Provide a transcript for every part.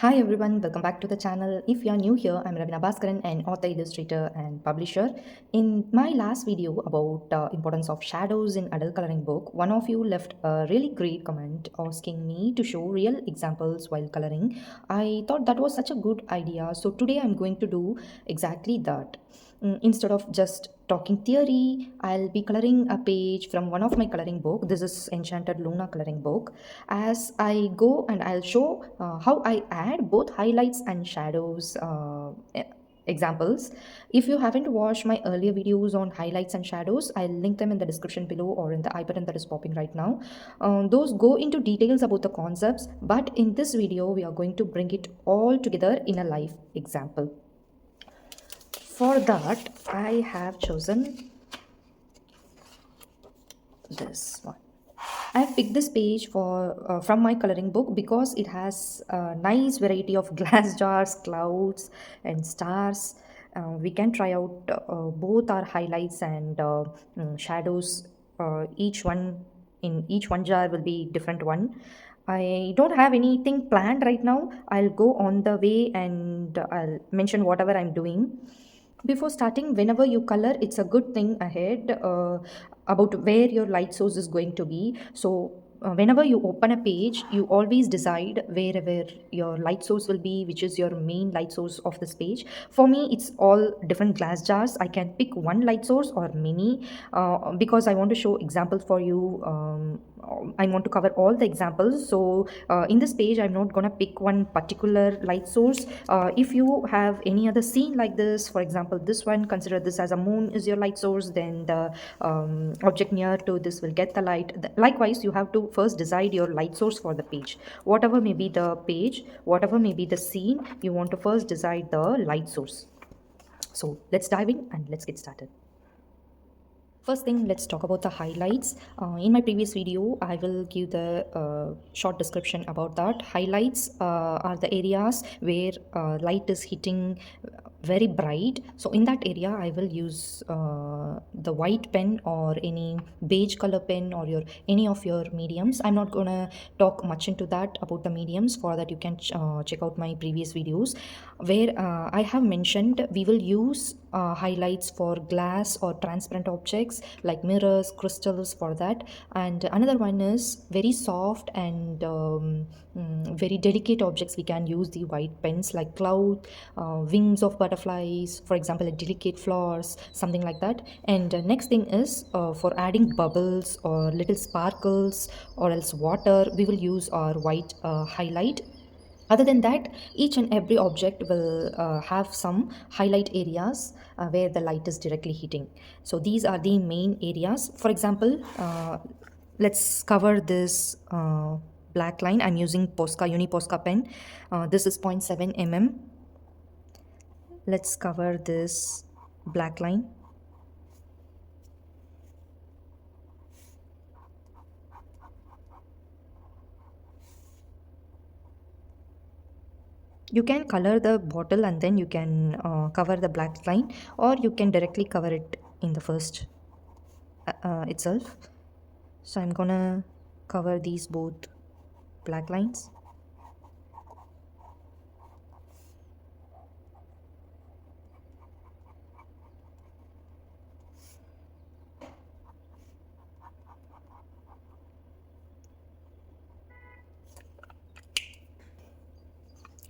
Hi everyone, welcome back to the channel. If you are new here, I'm Ravina Bhaskaran, an author, illustrator, and publisher. In my last video about importance of shadows in adult coloring book, one of you left a really great comment asking me to show real examples while coloring. I thought that was such a good idea, so today I'm going to do exactly that. Instead of just talking theory, I'll be coloring a page from one of my coloring book. This is Enchanted Luna coloring book. As I go and I'll show how I add both highlights and shadows examples. If you haven't watched my earlier videos on highlights and shadows, I'll link them in the description below or in the I button that is popping right now. Those go into details about the concepts, but in this video we are going to bring it all together in a live example. For that, I have chosen this one. I've picked this page from my coloring book because it has a nice variety of glass jars, clouds, and stars. We can try out both our highlights and shadows. Each one jar will be different one. I don't have anything planned right now. I'll go on the way and I'll mention whatever I'm doing. Before starting, whenever you color, it's a good thing ahead about where your light source is going to be. So whenever you open a page, you always decide wherever your light source will be, which is your main light source of this page. For me, it's all different glass jars. I can pick one light source or many because I want to show examples for you. I want to cover all the examples. So in this page, I'm not gonna pick one particular light source. If you have any other scene like this, for example, this one, consider this as a moon is your light source, then the object near to this will get the light. Likewise, you have to first decide your light source for the page. Whatever may be the page, whatever may be the scene, you want to first decide the light source. So let's dive in and let's get started. First thing, let's talk about the highlights. In my previous video, I will give the short description about that. Highlights are the areas where light is hitting very bright. So in that area, I will use the white pen or any beige color pen or any of your mediums. I'm not gonna talk much into that about the mediums. For that, you can check out my previous videos where I have mentioned we will use highlights for glass or transparent objects like mirrors, crystals for that. And another one is very soft and very delicate objects. We can use the white pens like cloud, wings of butterflies, for example, a delicate flowers, something like that. And next thing is for adding bubbles or little sparkles or else water, we will use our white highlight. Other than that, each and every object will have some highlight areas where the light is directly hitting. So these are the main areas. For example, let's cover this black line. I'm using Posca, Uni Posca pen. This is 0.7 mm. Let's cover this black line. You can color the bottle and then you can cover the black line, or you can directly cover it in the first itself. So I'm gonna cover these both black lines.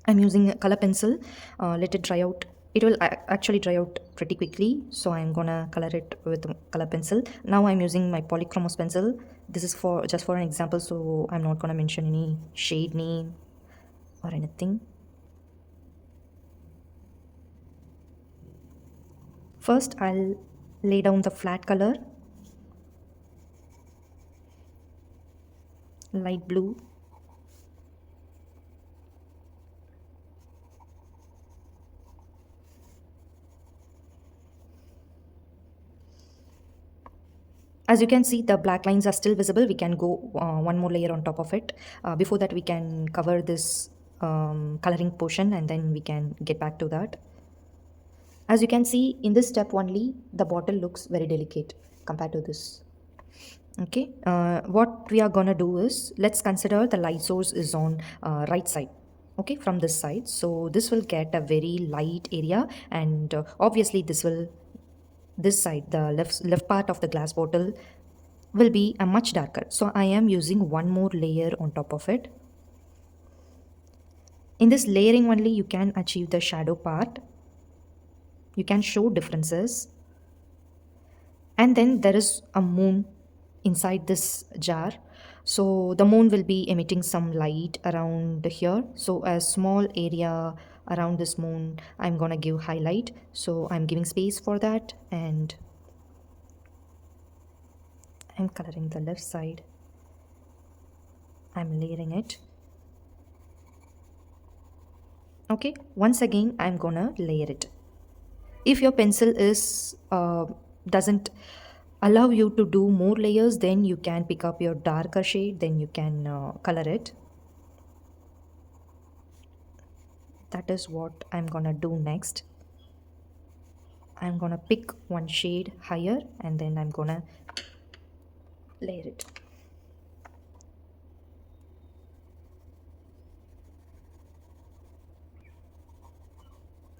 I'm using a color pencil. Let it dry out. It will actually dry out pretty quickly, so I'm gonna color it with a color pencil. Now I'm using my polychromos pencil. This is for just for an example, so I'm not gonna mention any shade name or anything. First, I'll lay down the flat color, light blue. As you can see, the black lines are still visible. We can go one more layer on top of it. Before that, we can cover this coloring portion and then we can get back to that. As you can see, in this step only, the bottle looks very delicate compared to this. Okay, what we are gonna do is, let's consider the light source is on right side. okay, from this side. So this will get a very light area, and obviously this side, the left part of the glass bottle will be a much darker. So I am using one more layer on top of it. In this layering only you can achieve the shadow part. You can show differences. And then there is a moon inside this jar, so the moon will be emitting some light around here. So a small area around this moon I'm gonna give highlight, so I'm giving space for that, and I'm coloring the left side. I'm layering it. Okay, once again I'm gonna layer it. If your pencil is doesn't allow you to do more layers, then you can pick up your darker shade, then you can color it. That is what I'm gonna do next. I'm gonna pick one shade higher and then I'm gonna layer it.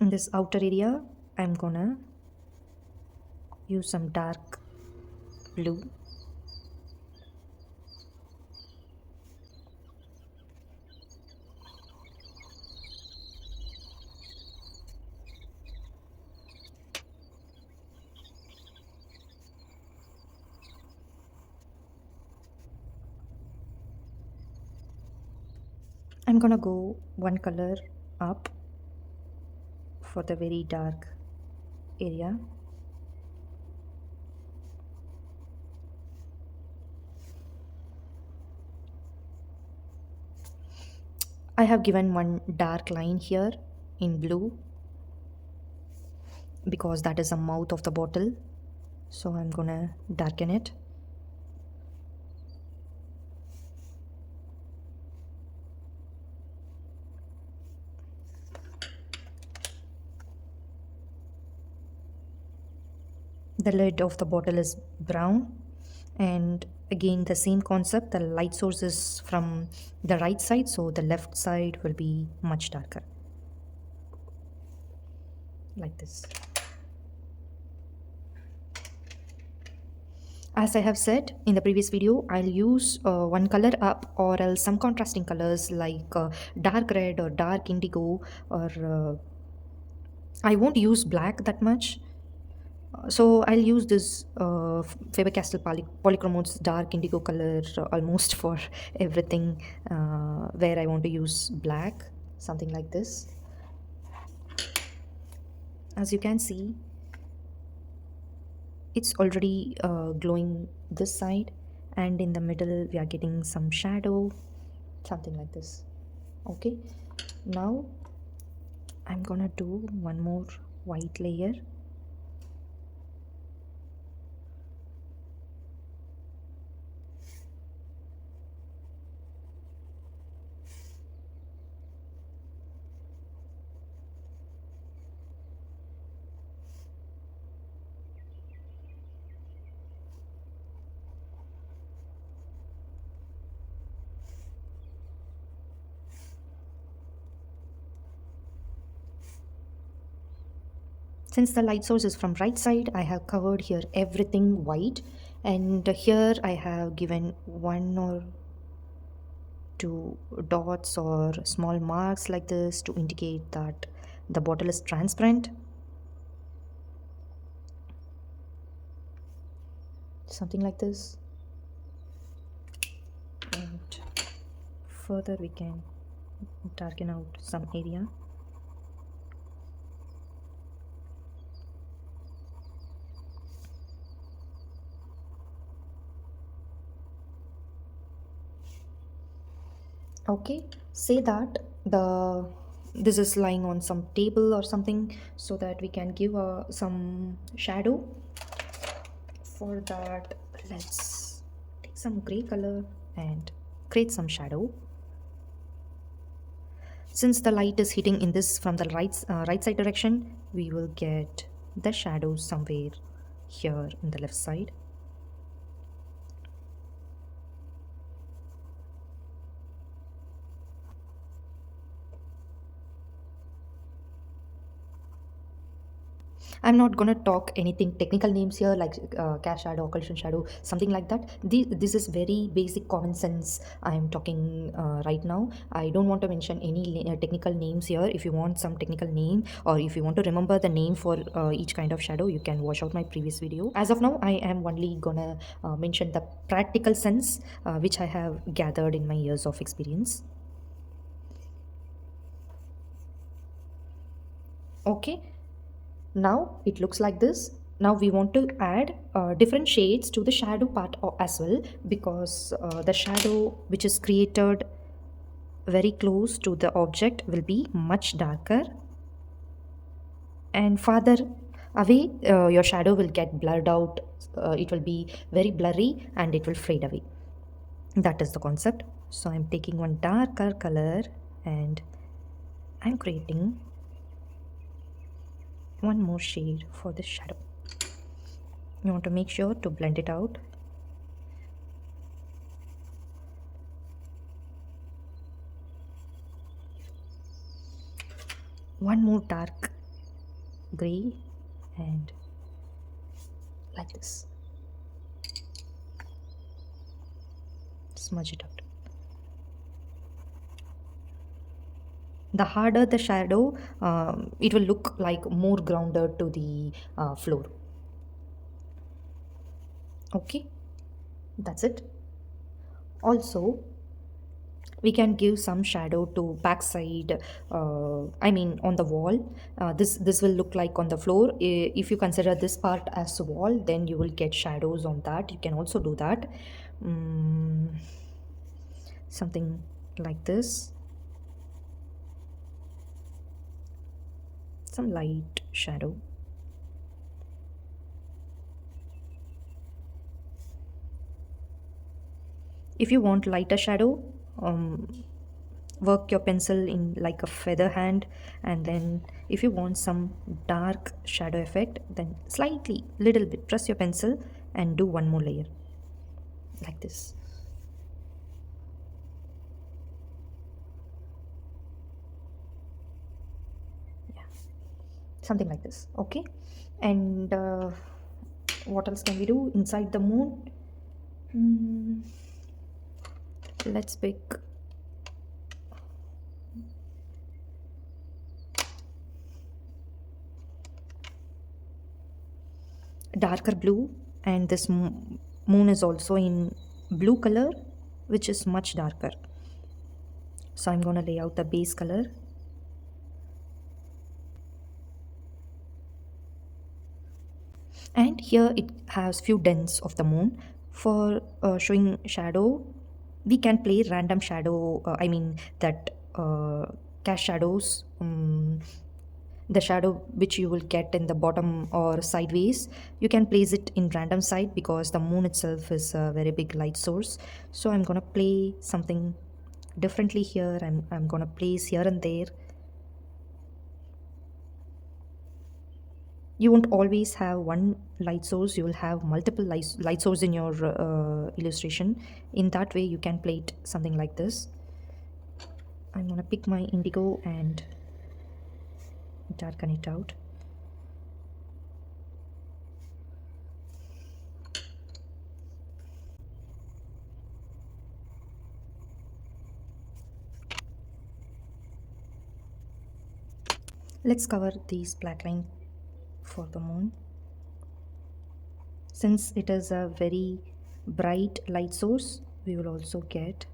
In this outer area I'm gonna use some dark blue. I'm gonna go one color up for the very dark area. I have given one dark line here in blue because that is the mouth of the bottle, so I'm gonna darken it. The lid of the bottle is brown, and again the same concept, the light source is from the right side, so the left side will be much darker, like this. As I have said in the previous video, I'll use one color up or else some contrasting colors like dark red or dark indigo, or I won't use black that much. So I'll use this Faber-Castell Polychrome's dark indigo color almost for everything where I want to use black, something like this. As you can see, it's already glowing this side, and in the middle we are getting some shadow, something like this. Okay, now I'm gonna do one more white layer. Since the light source is from right side, I have covered here everything white, and here I have given one or two dots or small marks like this to indicate that the bottle is transparent, something like this. And further we can darken out some area. Okay, say that this is lying on some table or something, so that we can give some shadow. For that, let's take some gray color and create some shadow. Since the light is hitting in this from the right side direction, we will get the shadow somewhere here in the left side. I'm not gonna talk anything technical names here like cast shadow, occlusion shadow, something like that. This is very basic common sense I am talking right now. I don't want to mention any technical names here. If you want some technical name, or if you want to remember the name for each kind of shadow, you can watch out my previous video. As of now, I am only gonna mention the practical sense which I have gathered in my years of experience. Okay, now it looks like this. Now we want to add different shades to the shadow part as well, because the shadow which is created very close to the object will be much darker, and farther away your shadow will get blurred out. It will be very blurry and it will fade away. That is the concept. So I'm taking one darker color and I'm creating one more shade for this shadow. You want to make sure to blend it out. One more dark gray and like this. Smudge it out. The harder the shadow, it will look like more grounded to the floor. Okay, that's it. Also, we can give some shadow to backside, I mean on the wall. This will look like on the floor. If you consider this part as a wall, then you will get shadows on that. You can also do that. mm, Something like this, some light shadow. If you want lighter shadow, work your pencil in like a feather hand, and then if you want some dark shadow effect, then slightly little bit press your pencil and do one more layer like this. Yeah, something like this. Okay, and what else can we do inside the moon? Hmm, let's pick darker blue, and this moon is also in blue color, which is much darker. So I'm going to lay out the base color. And here it has few dents of the moon. For showing shadow, we can play random shadow, I mean that cast shadows, the shadow which you will get in the bottom or sideways, you can place it in random side because the moon itself is a very big light source. So I'm gonna play something differently here. I'm gonna place here and there. You won't always have one light source, you will have multiple light source in your illustration. In that way you can play it something like this. I'm gonna pick my indigo and darken it out. Let's cover these black line for the moon. Since it is a very bright light source, we will also get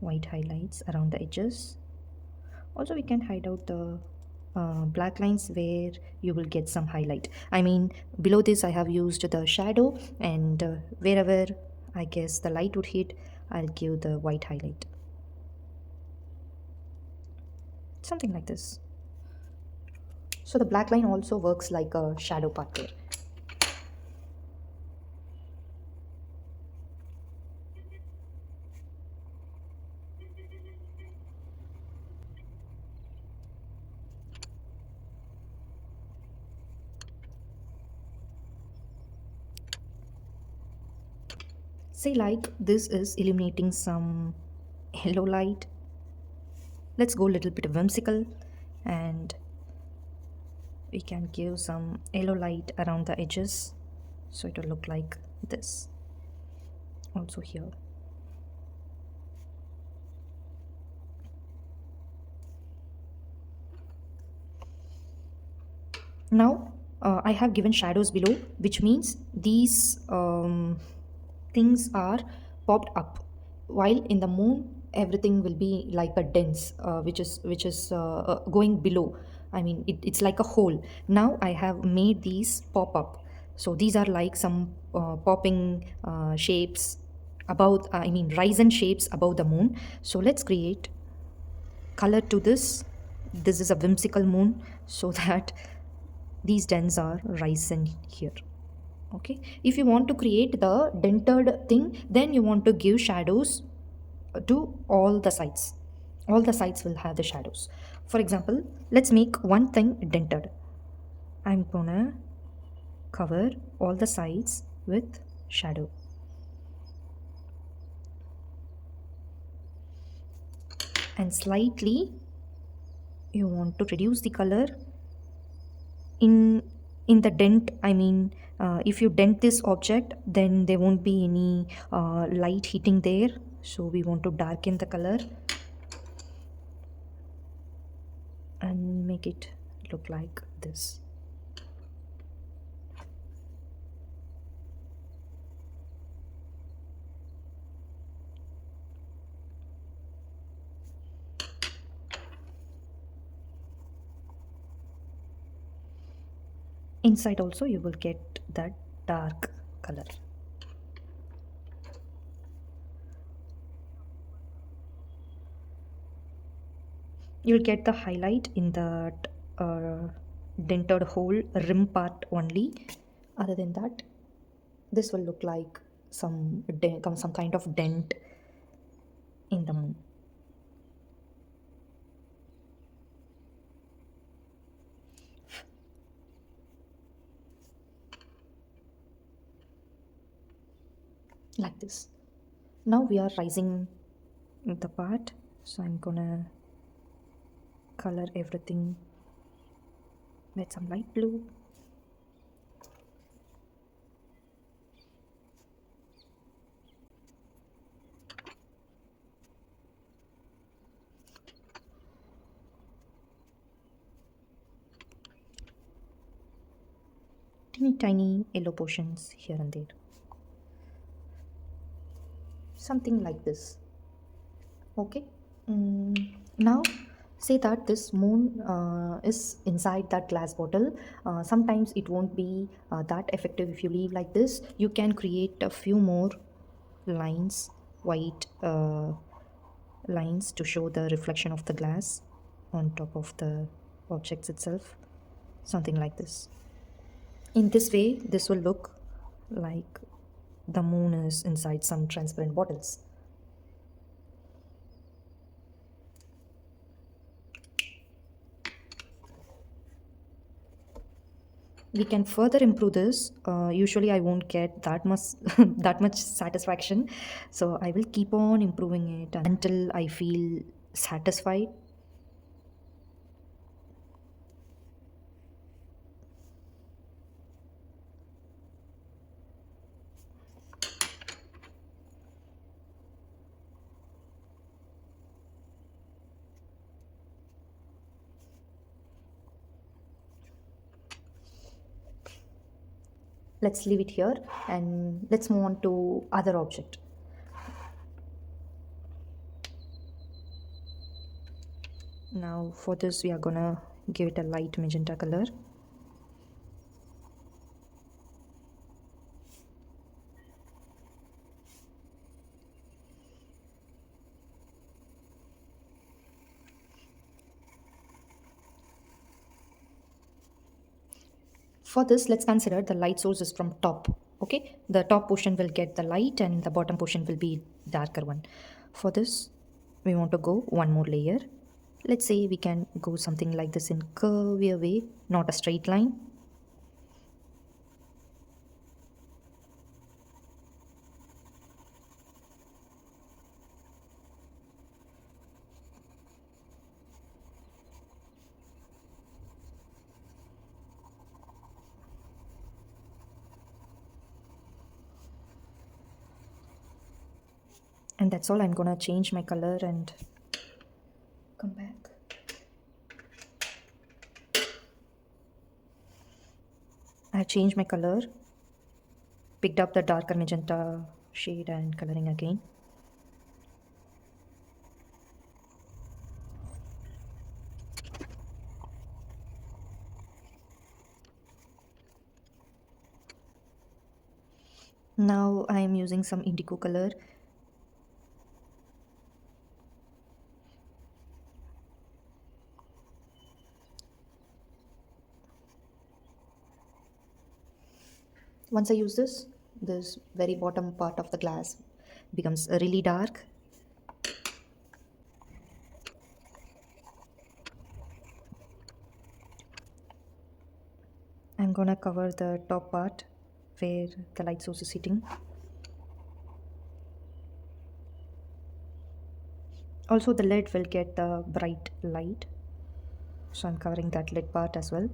white highlights around the edges. Also we can hide out the black lines where you will get some highlight. I mean below this I have used the shadow, and wherever I guess the light would hit, I'll give the white highlight. Something like this. So the black line also works like a shadow part there. Say like this is illuminating some yellow light. Let's go a little bit whimsical and we can give some yellow light around the edges, so it will look like this. Also here. Now I have given shadows below, which means these things are popped up, while in the moon everything will be like a dense, which is going below. I mean, it's like a hole. Now I have made these pop up, so these are like some popping shapes above, I mean horizon shapes above the moon. So let's create color to this. This is a whimsical moon, so that these dents are rising here. Okay, if you want to create the dented thing, then you want to give shadows to all the sides. All the sides will have the shadows. For example, let's make one thing dented. I'm gonna cover all the sides with shadow. And slightly you want to reduce the color in the dent. I mean, if you dent this object, then there won't be any light hitting there, so we want to darken the color and make it look like this. Inside also you will get that dark color. You'll get the highlight in that dented hole rim part only. Other than that, this will look like some kind of dent in the moon. Like this. Now we are rising the part, so I'm gonna color everything with some light blue. Tiny yellow portions here and there. Something like this. Okay. Now say that this moon is inside that glass bottle. Sometimes it won't be that effective if you leave like this. You can create a few more lines, white lines, to show the reflection of the glass on top of the objects itself. Something like this. In this way, this will look like the moon is inside some transparent bottles. We can further improve this. Usually I won't get that much that much satisfaction, so I will keep on improving it until I feel satisfied. Let's leave it here and let's move on to other object. Now for this we are gonna give it a light magenta color. For this, let's consider the light source is from top. Okay, the top portion will get the light and the bottom portion will be darker one. For this, we want to go one more layer. Let's say we can go something like this in curvy way, not a straight line. And that's all. I'm gonna change my color and come back. I changed my color, picked up the darker magenta shade and coloring again. Now I am using some indigo color. Once I use this very bottom part of the glass becomes really dark. I'm gonna cover the top part where the light source is hitting. Also the lid will get the bright light, so I'm covering that lid part as well.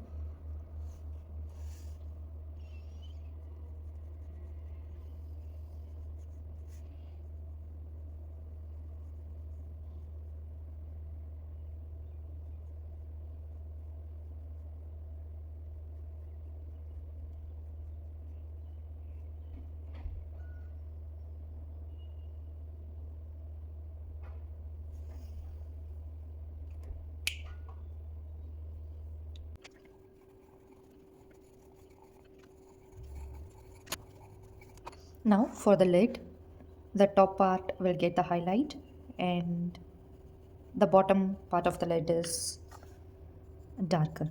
Now for the lid, the top part will get the highlight and the bottom part of the lid is darker.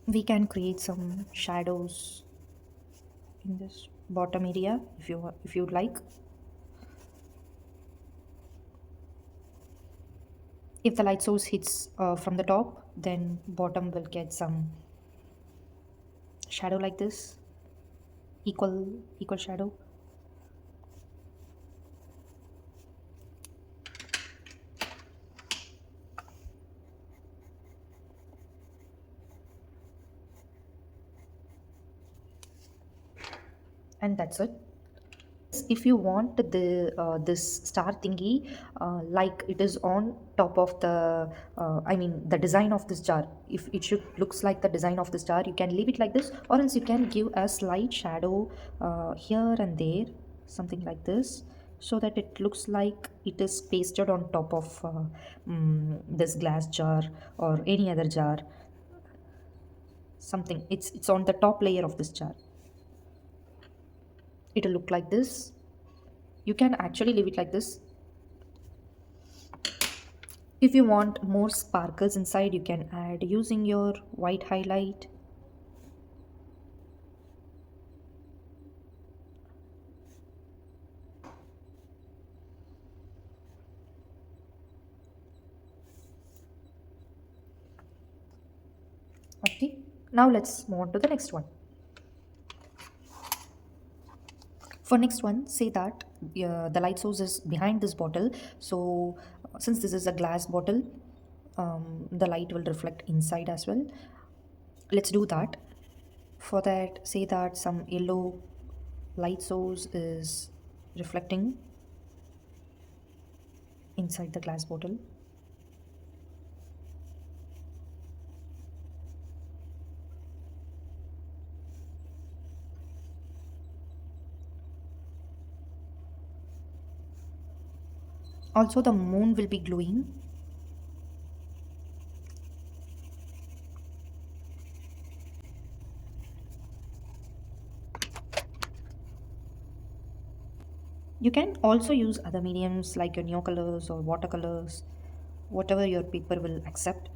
We can create some shadows in this bottom area if you'd like. If the light source hits from the top, then bottom will get some shadow like this, equal shadow. And that's it. If you want this star thingy like it is on top of the I mean the design of this jar, if it should looks like the design of this jar, you can leave it like this, or else you can give a slight shadow here and there, something like this, so that it looks like it is pasted on top of this glass jar or any other jar, something it's on the top layer of this jar. It'll look like this. You can actually leave it like this. If you want more sparkles inside, you can add using your white highlight. Okay, now let's move on to the next one. For next one, say that the light source is behind this bottle. So since this is a glass bottle, the light will reflect inside as well. Let's do that. For that, say that some yellow light source is reflecting inside the glass bottle. Also, the moon will be glowing. You can also use other mediums like your neocolors or watercolors, whatever your paper will accept.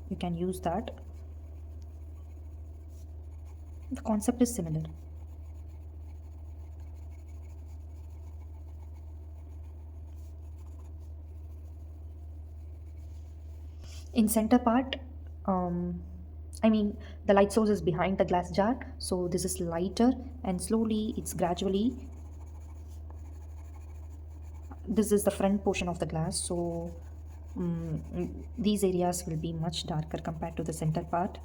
You can use that. The concept is similar. In center part, um, I mean, the light source is behind the glass jar, so this is lighter, and slowly it's gradually, this is the front portion of the glass, so these areas will be much darker compared to the center part.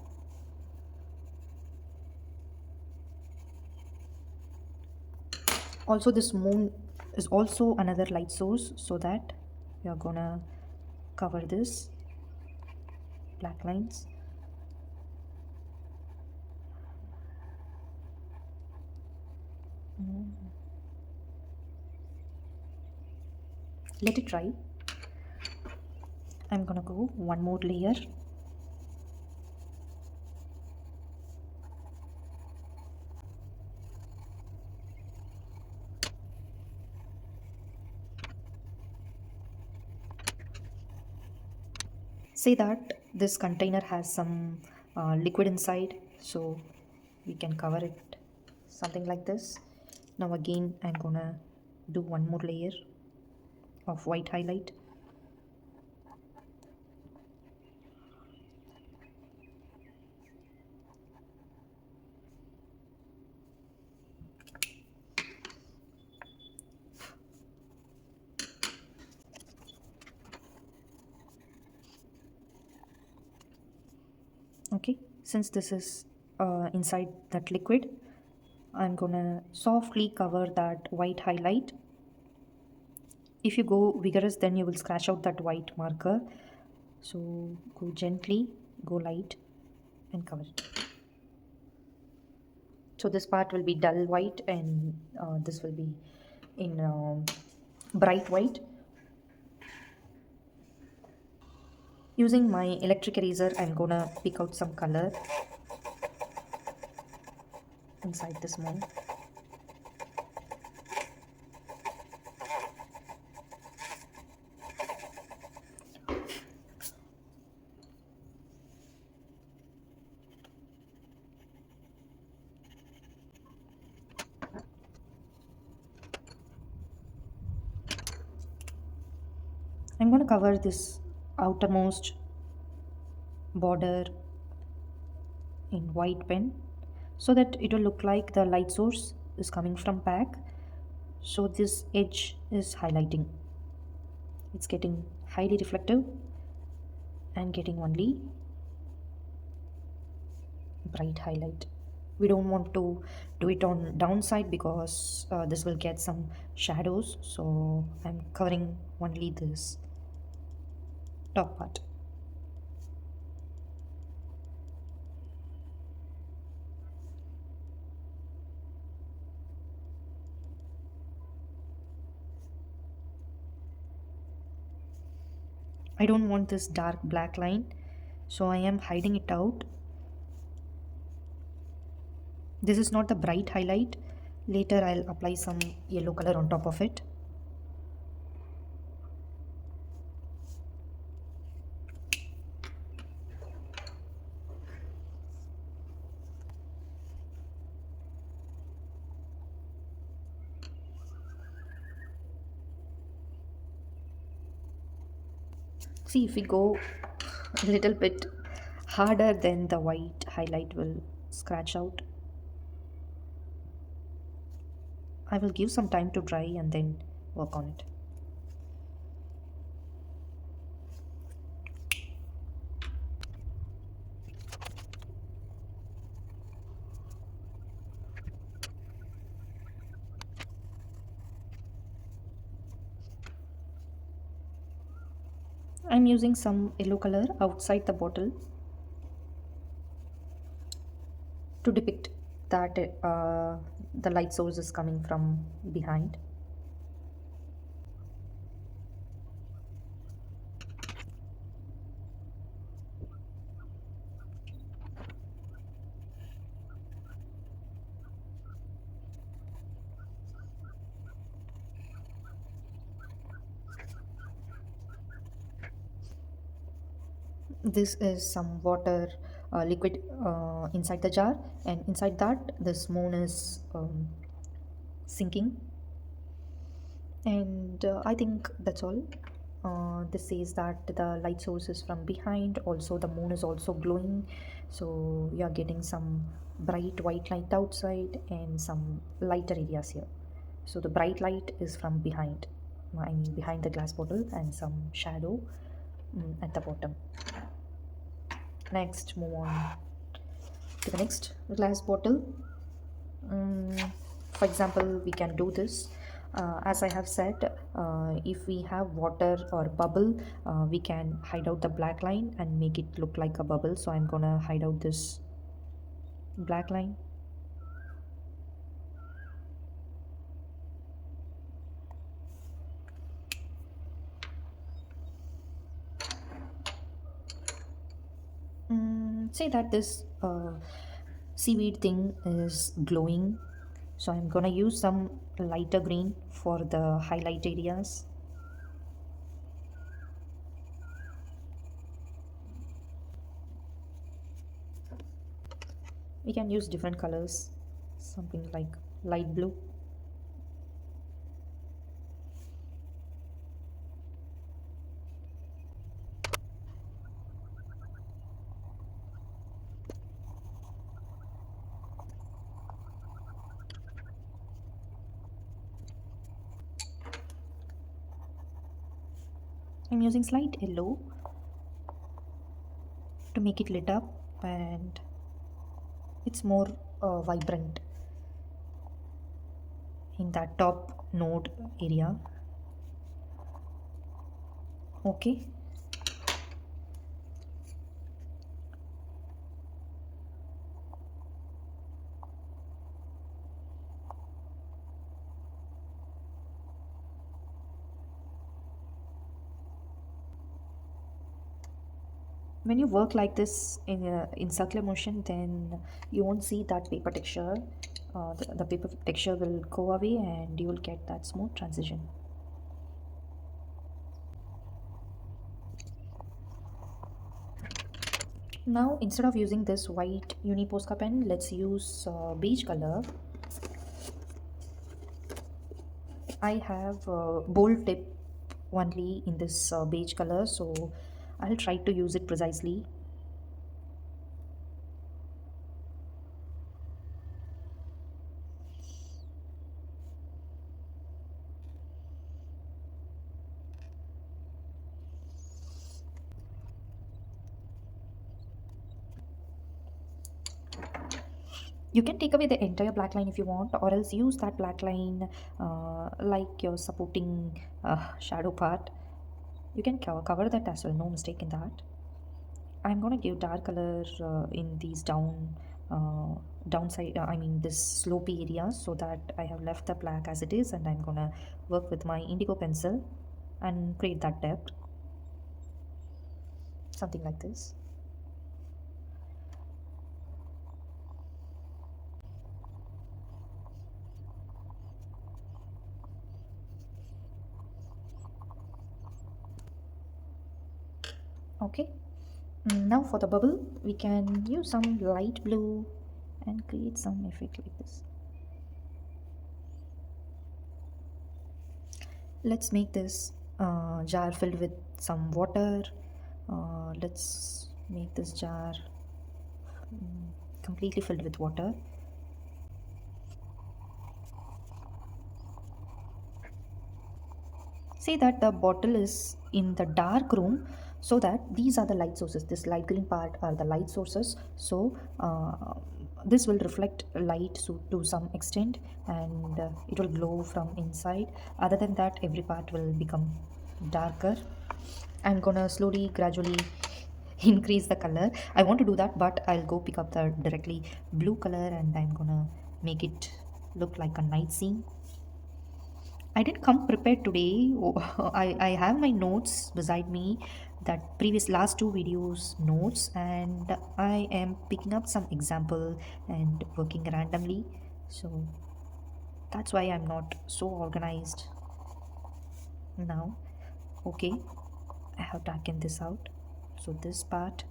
Also, this moon is also another light source, so that we are gonna cover this black lines. Let it dry. I'm gonna go one more layer. Say that this container has some liquid inside, so we can cover it something like this. Now again I'm gonna do one more layer of white highlight. Okay, since this is inside that liquid, I'm gonna softly cover that white highlight. If you go vigorous, then you will scratch out that white marker, so go gently, go light, and cover it. So this part will be dull white, and this will be in bright white. Using my electric eraser, I'm gonna pick out some color inside this mold. I'm going to cover this outermost border in white pen so that it will look like the light source is coming from back. So this edge is highlighting. It's getting highly reflective and getting only bright highlight. We don't want to do it on downside because this will get some shadows. So I'm covering only this top part. I don't want this dark black line, so I am hiding it out. This is not the bright highlight. Later I'll apply some yellow color on top of it. See, if we go a little bit harder, then the white highlight will scratch out. I will give some time to dry and then work on it. I'm using some yellow color outside the bottle to depict that the light source is coming from behind. This is some water liquid inside the jar, and inside that this moon is sinking, and I think that's all. This says that the light source is from behind. Also, the moon is also glowing, so you're getting some bright white light outside and some lighter areas here. So the bright light is from behind, I mean behind the glass bottle, and some shadow at the bottom. Next, move on to the next glass bottle. For example, we can do this. As I have said, if we have water or bubble, we can hide out the black line and make it look like a bubble. So I'm gonna hide out this black line. Say that this seaweed thing is glowing, so I'm gonna use some lighter green for the highlight areas. We can use different colors, something like light blue. I'm using slight yellow to make it lit up, and it's more vibrant in that top node area. Okay, when you work like this in circular motion, then you won't see that paper texture. The paper texture will go away and you will get that smooth transition. Now, instead of using this white uni Posca pen, let's use beige color. I have bold tip only in this beige color, so I'll try to use it precisely. You can take away the entire black line if you want, or else use that black line like your supporting shadow part. You can cover that as well, no mistake in that. I'm gonna give dark color in these downside, I mean this slopey areas, so that I have left the black as it is, and I'm gonna work with my indigo pencil and create that depth, something like this. Okay. Now for the bubble, we can use some light blue and create some effect like this. Let's make this jar filled with some water. Let's make this jar completely filled with water. Say that the bottle is in the dark room, so that these are the light sources. This light green part are the light sources, so this will reflect light to some extent, and it will glow from inside. Other than that, every part will become darker. I'm gonna slowly gradually increase the color. I want to do that, but I'll go pick up the directly blue color, and I'm gonna make it look like a night scene. I didn't come prepared today. I have my notes beside me, that previous last two videos notes, and I am picking up some example and working randomly. So that's why I'm not so organized now. Okay, I have darkened this out. So this part,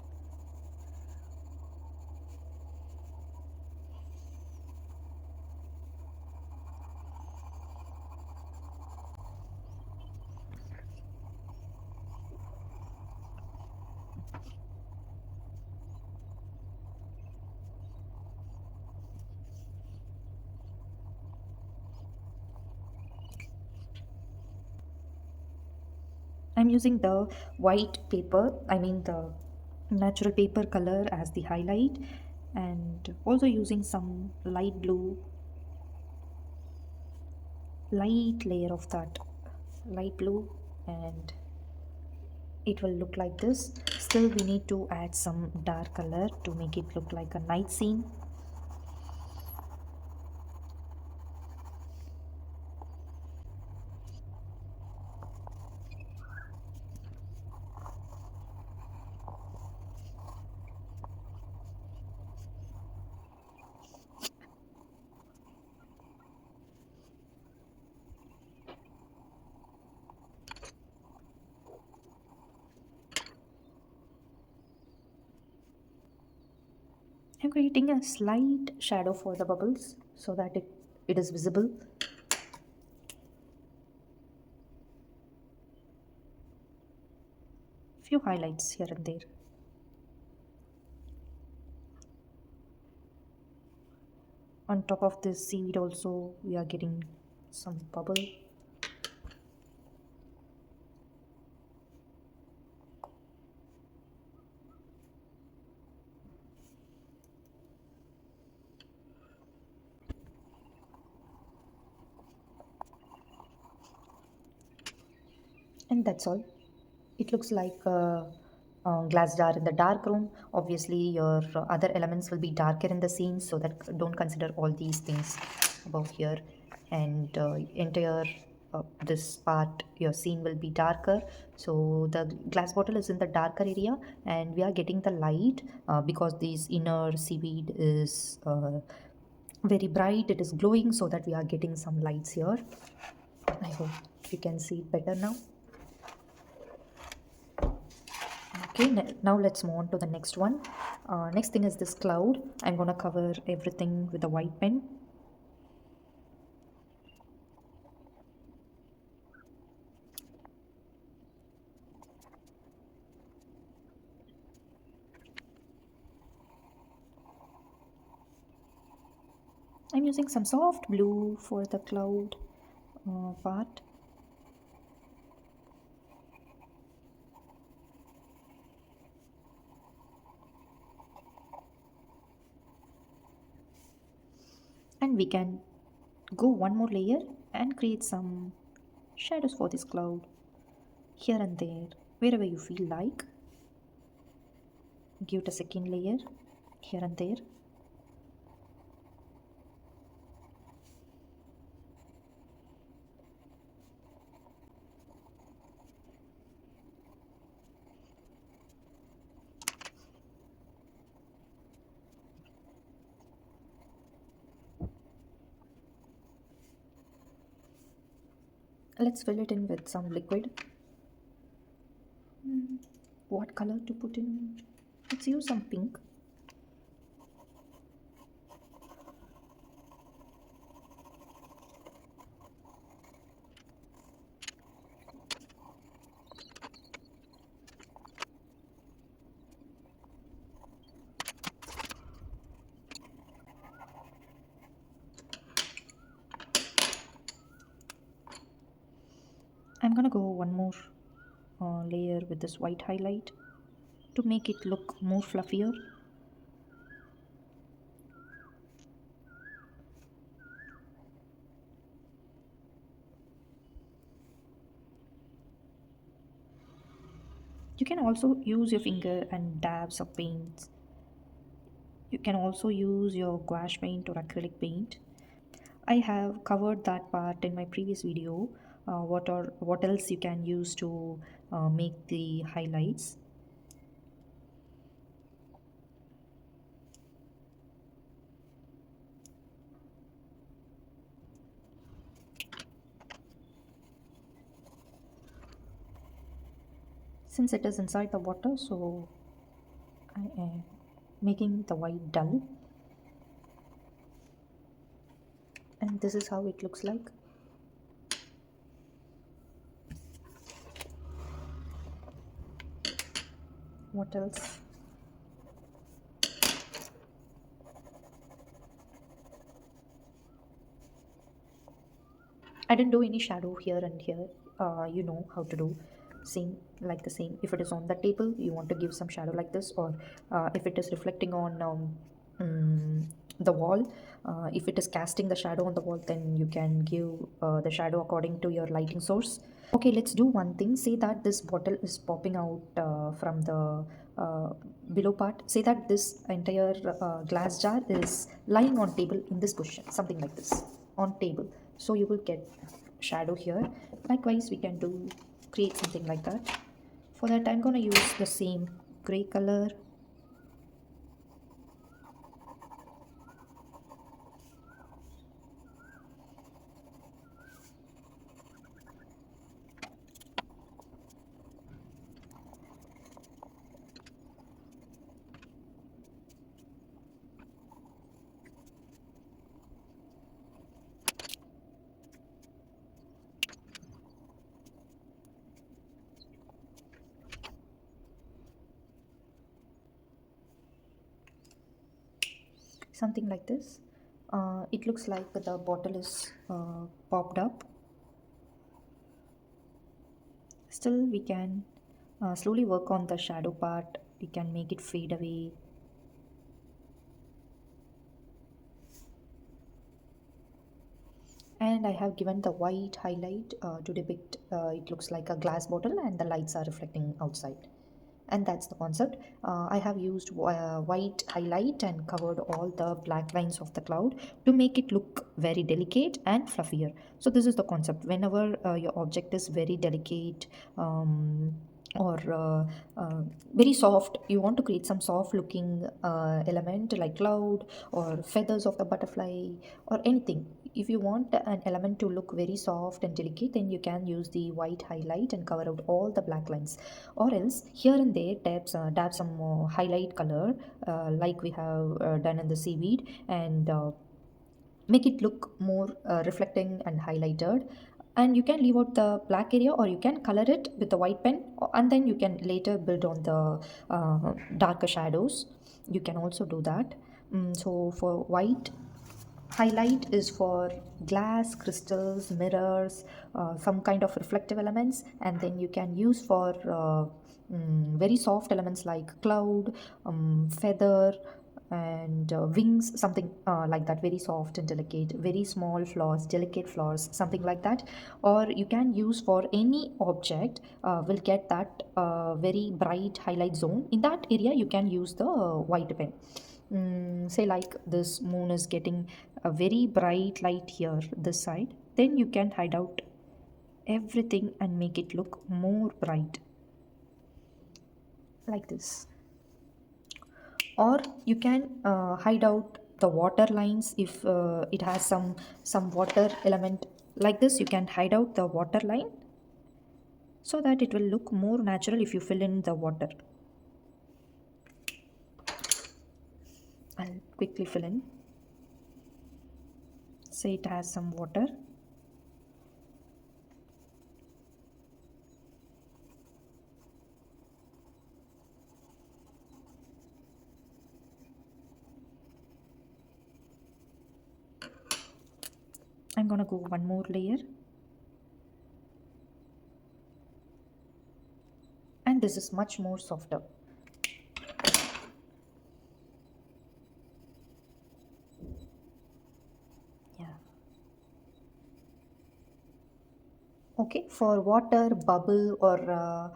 I'm using the white paper, I mean the natural paper color as the highlight, and also using some light blue, light layer of that light blue, and it will look like this. Still we need to add some dark color to make it look like a night scene. I'm creating a slight shadow for the bubbles so that it is visible. Few highlights here and there. On top of this seaweed also we are getting some bubble. And that's all. It looks like a glass jar in the dark room. Obviously your other elements will be darker in the scene, so that don't consider all these things above here. And entire this part, your scene will be darker, so the glass bottle is in the darker area and we are getting the light because this inner seaweed is very bright, it is glowing, so that we are getting some lights here. I hope you can see it better now. Okay, now let's move on to the next one. Next thing is this cloud. I'm gonna cover everything with a white pen. I'm using some soft blue for the cloud part. And we can go one more layer and create some shadows for this cloud here and there, wherever you feel like. Give it a second layer here and there. Let's fill it in with some liquid. What color to put in? Let's use some pink. I'm gonna go one more layer with this white highlight to make it look more fluffier. You can also use your finger and dabs of paints. You can also use your gouache paint or acrylic paint. I have covered that part in my previous video. What else you can use to make the highlights. Since it is inside the water, so I am making the white dull, and this is how it looks like. What else? I didn't do any shadow here and here. You know how to do same, like the same. If it is on the table, you want to give some shadow like this, or if it is reflecting on the wall, if it is casting the shadow on the wall, then you can give the shadow according to your lighting source. Okay, let's do one thing. Say that this bottle is popping out from the uh, below part. Say that this entire glass jar is lying on table in this position, something like this, on table. So you will get shadow here. Likewise, we can do create something like that. For that, I'm gonna use the same gray color. Something like this. It looks like the bottle is popped up. Still, we can slowly work on the shadow part. We can make it fade away. And I have given the white highlight to depict it looks like a glass bottle and the lights are reflecting outside. And that's the concept. I have used white highlight and covered all the black lines of the cloud to make it look very delicate and fluffier. So this is the concept. Whenever your object is very delicate, or very soft, you want to create some soft looking element like cloud or feathers of the butterfly or anything. If you want an element to look very soft and delicate, then you can use the white highlight and cover out all the black lines, or else here and there dab some highlight color, like we have done in the seaweed, and make it look more reflecting and highlighted. And you can leave out the black area, or you can color it with the white pen, and then you can later build on the darker shadows. You can also do that. So for white highlight is for glass, crystals, mirrors, some kind of reflective elements, and then you can use for very soft elements like cloud, feather, and wings, something like that, very soft and delicate, very small flowers, delicate flowers, something like that. Or you can use for any object will get that very bright highlight zone. In that area you can use the white pen. Say like this moon is getting a very bright light here this side, then you can hide out everything and make it look more bright like this. Or you can hide out the water lines. If it has some water element like this, you can hide out the water line so that it will look more natural if you fill in the water. I'll quickly fill in. Say it has some water. I'm gonna go one more layer, and this is much more softer. Yeah. Okay, for water, bubble, or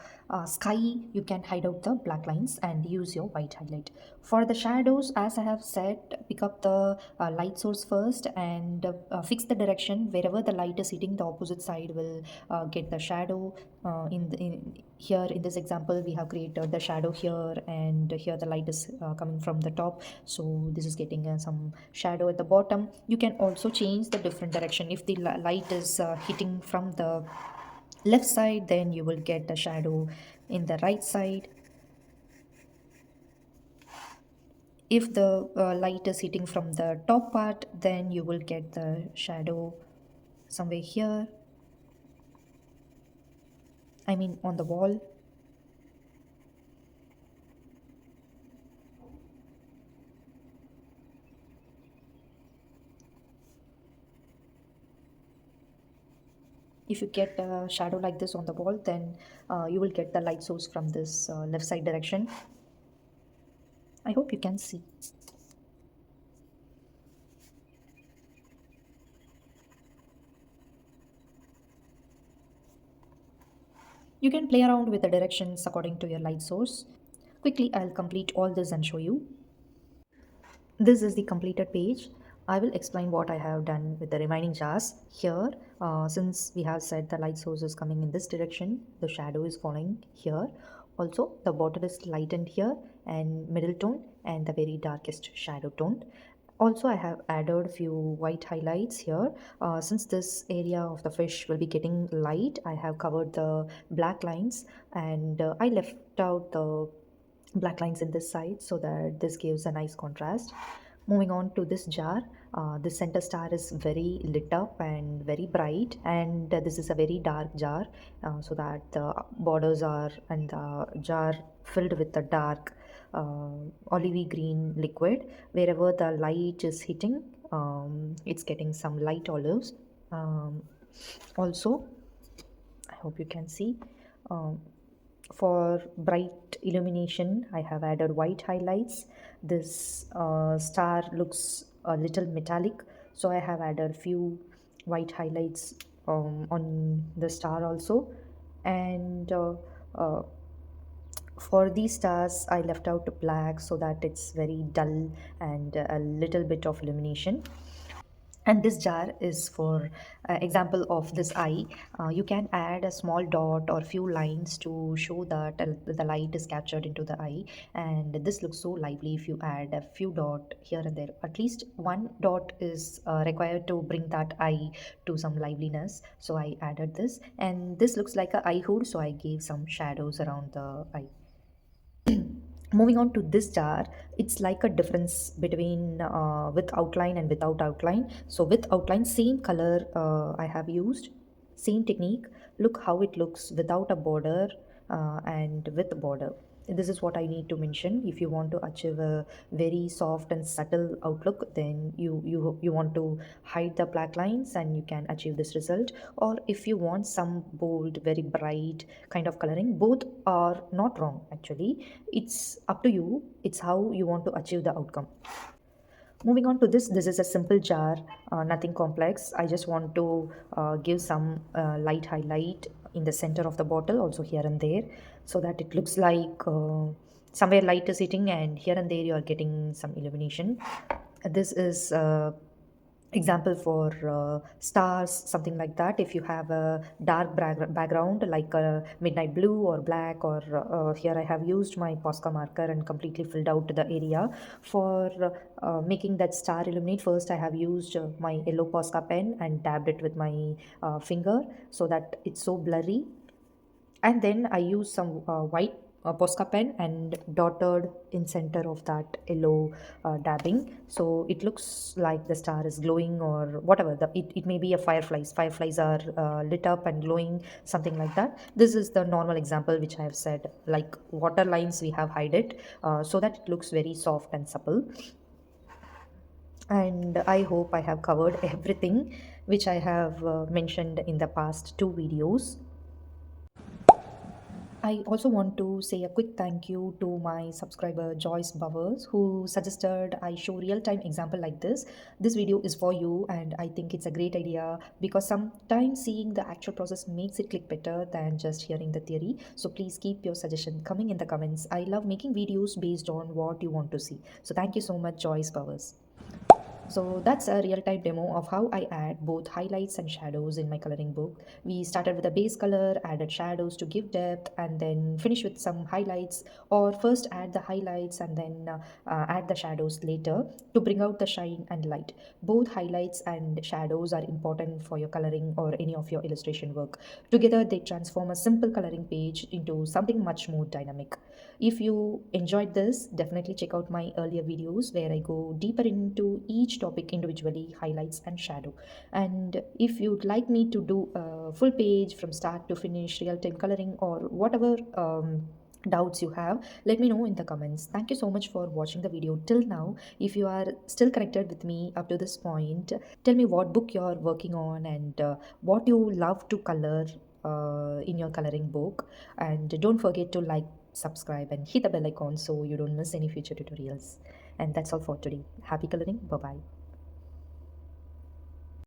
sky, you can hide out the black lines and use your white highlight. For the shadows, as I have said, pick up the light source first and fix the direction. Wherever the light is hitting, the opposite side will get the shadow. Here in this example, we have created the shadow here, and here the light is coming from the top. So this is getting some shadow at the bottom. You can also change the different direction. If the light is hitting from the left side, then you will get a shadow in the right side. If the light is hitting from the top part, then you will get the shadow somewhere here, I mean on the wall. If you get a shadow like this on the wall, then you will get the light source from this left side direction. I hope you can see. You can play around with the directions according to your light source. Quickly, I'll complete all this and show you. This is the completed page. I will explain what I have done with the remaining jars. Here, since we have said the light source is coming in this direction, the shadow is falling here. Also, the bottle is lightened here and middle tone and the very darkest shadow tone. Also, I have added few white highlights here. Since this area of the fish will be getting light, I have covered the black lines, and I left out the black lines in this side so that this gives a nice contrast. Moving on to this jar, the center star is very lit up and very bright, and this is a very dark jar, so that the borders are and the jar filled with the dark olivey green liquid. Wherever the light is hitting, it's getting some light olives. Also, I hope you can see. Um, for bright illumination, I have added white highlights. This star looks a little metallic, so I have added few white highlights on the star also. And uh, for these stars, I left out black so that it's very dull and a little bit of illumination. And this jar is for example of this eye. You can add a small dot or few lines to show that the light is captured into the eye, and this looks so lively if you add a few dot here and there. At least one dot is required to bring that eye to some liveliness, so I added this. And this looks like a eye hood, so I gave some shadows around the eye. Moving on to this jar, it's like a difference between with outline and without outline. So with outline, same color I have used, same technique. Look how it looks without a border and with a border. This is what I need to mention. If you want to achieve a very soft and subtle outlook, then you want to hide the black lines and you can achieve this result. Or if you want some bold, very bright kind of coloring, both are not wrong actually. It's up to you. It's how you want to achieve the outcome. Moving on to this is a simple jar, nothing complex. I just want to give some light highlight in the center of the bottle, also here and there, so that it looks like somewhere light is hitting and here and there you are getting some illumination. This is example for stars, something like that. If you have a dark background like a midnight blue or black, or here I have used my Posca marker and completely filled out the area for making that star illuminate. First I have used my yellow Posca pen and dabbed it with my finger so that it's so blurry, and then I use some white Posca pen and dotted in center of that yellow dabbing, so it looks like the star is glowing or whatever. It may be a fireflies are lit up and glowing, something like that. This is the normal example which I have said, like water lines we have hide it so that it looks very soft and supple. And I hope I have covered everything which I have mentioned in the past two videos. I also want to say a quick thank you to my subscriber Joyce Bowers, who suggested I show real-time example like this. This video is for you, and I think it's a great idea because sometimes seeing the actual process makes it click better than just hearing the theory. So please keep your suggestion coming in the comments. I love making videos based on what you want to see. So thank you so much, Joyce Bowers. So that's a real-time demo of how I add both highlights and shadows in my coloring book. We started with a base color, added shadows to give depth, and then finish with some highlights, or first add the highlights and then add the shadows later to bring out the shine and light. Both highlights and shadows are important for your coloring or any of your illustration work. Together they transform a simple coloring page into something much more dynamic. If you enjoyed this, definitely check out my earlier videos where I go deeper into each topic individually, highlights and shadow. And if you'd like me to do a full page from start to finish, real time coloring, or whatever doubts you have, let me know in the comments. Thank you so much for watching the video till now. If you are still connected with me up to this point, tell me what book you're working on and what you love to color in your coloring book. And don't forget to like, subscribe and hit the bell icon so you don't miss any future tutorials. And that's all for today. Happy coloring. Bye bye.